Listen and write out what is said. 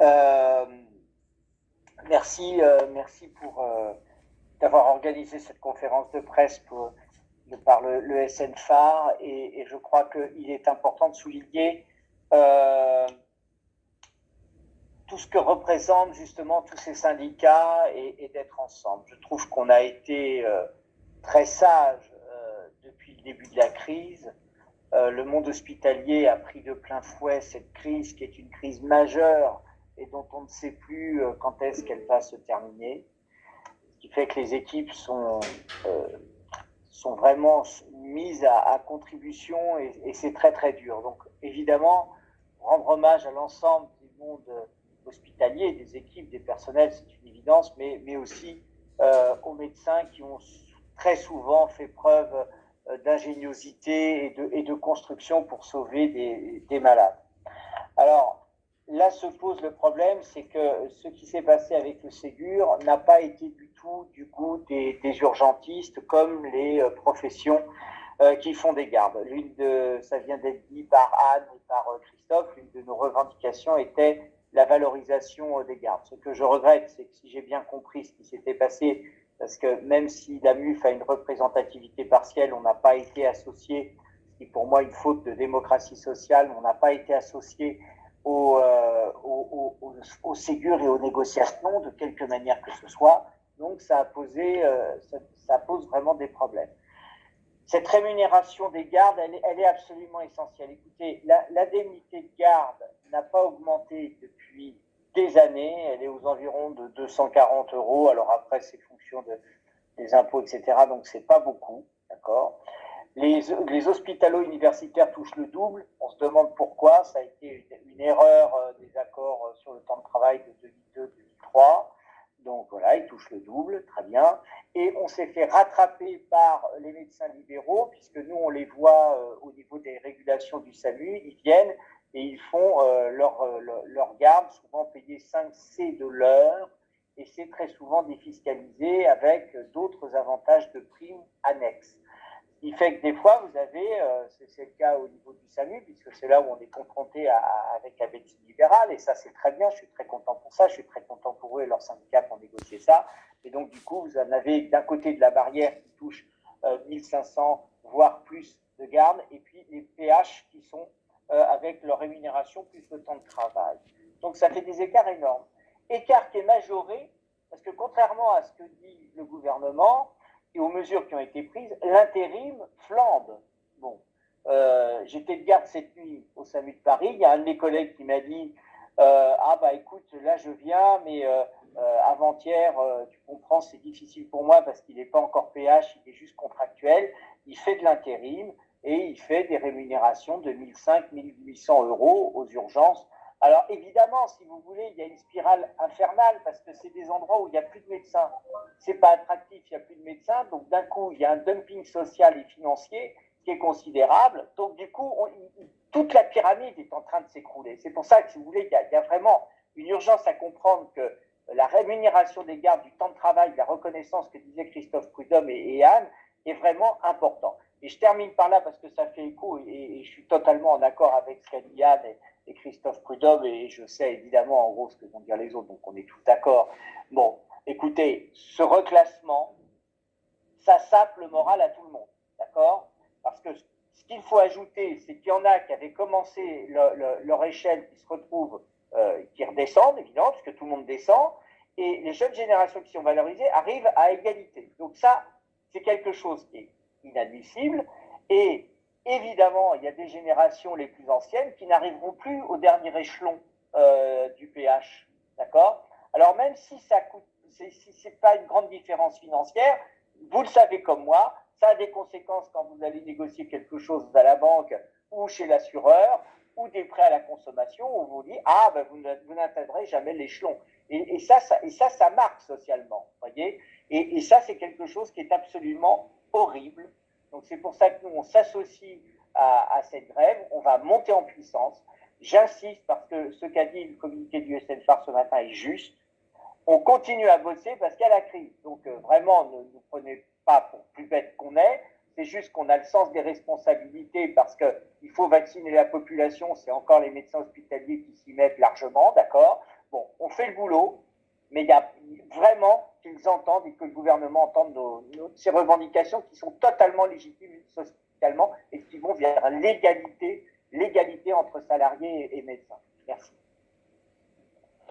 Euh, merci pour d'avoir organisé cette conférence de presse par le SNFAR et je crois qu'il est important de souligner tout ce que représentent justement tous ces syndicats et d'être ensemble. Je trouve qu'on a été très sage depuis le début de la crise. Le monde hospitalier a pris de plein fouet cette crise qui est une crise majeure et dont on ne sait plus quand est-ce qu'elle va se terminer. Ce qui fait que les équipes sont vraiment mises à contribution et c'est très très dur. Donc évidemment, rendre hommage à l'ensemble du monde hospitalier, des équipes, des personnels, c'est une évidence, mais aussi aux médecins qui ont très souvent fait preuve d'ingéniosité et de construction pour sauver des malades. Alors, là se pose le problème, c'est que ce qui s'est passé avec le Ségur n'a pas été du tout du goût des urgentistes comme les professions qui font des gardes. Ça vient d'être dit par Anne et par Christophe, l'une de nos revendications était la valorisation des gardes. Ce que je regrette, c'est que si j'ai bien compris ce qui s'était passé, parce que même si la MUF a une représentativité partielle, on n'a pas été associé, ce qui est pour moi une faute de démocratie sociale, on n'a pas été associé au Ségur et aux négociations de quelque manière que ce soit. Donc ça pose vraiment des problèmes. Cette rémunération des gardes, elle est absolument essentielle. Écoutez, l'indemnité de garde n'a pas augmenté depuis des années. Elle est aux environs de 240 €. Alors après, c'est fonction des impôts, etc. Donc c'est pas beaucoup, d'accord. Les hospitalo-universitaires touchent le double. On se demande pourquoi. Ça a été une erreur des accords sur le temps de travail de 2002-2003. Donc voilà, ils touchent le double, très bien. Et on s'est fait rattraper par les médecins libéraux, puisque nous, on les voit au niveau des régulations du SAMU. Ils viennent et ils font leur garde, souvent payés 5C de l'heure. Et c'est très souvent défiscalisé avec d'autres avantages de primes annexes. Ce qui fait que des fois, vous avez, c'est le cas au niveau du SAMU, puisque c'est là où on est confronté avec la médecine libérale, et ça c'est très bien, je suis très content pour ça, je suis très content pour eux et leurs syndicats qui ont négocié ça. Et donc du coup, vous en avez d'un côté de la barrière qui touche 1500, voire plus de gardes, et puis les PH qui sont avec leur rémunération plus le temps de travail. Donc ça fait des écarts énormes. Écart qui est majoré, parce que contrairement à ce que dit le gouvernement, et aux mesures qui ont été prises, l'intérim flambe. Bon, j'étais de garde cette nuit au SAMU de Paris. Il y a un de mes collègues qui m'a dit ah bah écoute, là je viens, mais avant-hier, tu comprends, c'est difficile pour moi parce qu'il n'est pas encore PH, il est juste contractuel. Il fait de l'intérim et il fait des rémunérations de 1500-1800 € aux urgences. Alors évidemment, si vous voulez, il y a une spirale infernale parce que c'est des endroits où il n'y a plus de médecins. C'est pas attractif, il n'y a plus de médecins, donc d'un coup, il y a un dumping social et financier qui est considérable. Donc du coup, toute la pyramide est en train de s'écrouler. C'est pour ça que, si vous voulez, il y a vraiment une urgence à comprendre que la rémunération des gardes, du temps de travail, la reconnaissance que disait Christophe Prudhomme et Anne est vraiment important. Et je termine par là parce que ça fait écho et je suis totalement en accord avec ce qu'a dit Anne et Christophe Prudhomme et je sais évidemment en gros ce que vont dire les autres, donc on est tous d'accord. Bon, écoutez, ce reclassement, ça sape le moral à tout le monde, d'accord? Parce que ce qu'il faut ajouter, c'est qu'il y en a qui avaient commencé leur échelle, qui se retrouvent, qui redescendent, évidemment, puisque tout le monde descend, et les jeunes générations qui sont valorisées arrivent à égalité. Donc ça, c'est quelque chose qui est inadmissible, et évidemment, il y a des générations les plus anciennes qui n'arriveront plus au dernier échelon du PH, d'accord? Alors même si ça coûte, si c'est pas une grande différence financière, vous le savez comme moi, ça a des conséquences quand vous allez négocier quelque chose à la banque ou chez l'assureur ou des prêts à la consommation où on vous dit ah ben vous n'atteindrez jamais l'échelon. Et ça marque socialement, voyez. Et ça c'est quelque chose qui est absolument horrible. Donc c'est pour ça que nous on s'associe à cette grève, on va monter en puissance. J'insiste parce que ce qu'a dit le communiqué du SNFAR ce matin est juste. On continue à bosser parce qu'il y a la crise. Donc vraiment, ne nous prenez pas pour plus bêtes qu'on est. C'est juste qu'on a le sens des responsabilités parce qu'il faut vacciner la population. C'est encore les médecins hospitaliers qui s'y mettent largement, d'accord? Bon, on fait le boulot, mais il y a vraiment qu'ils entendent et que le gouvernement entende ces revendications qui sont totalement légitimes socialement et qui vont vers l'égalité entre salariés et médecins. Merci.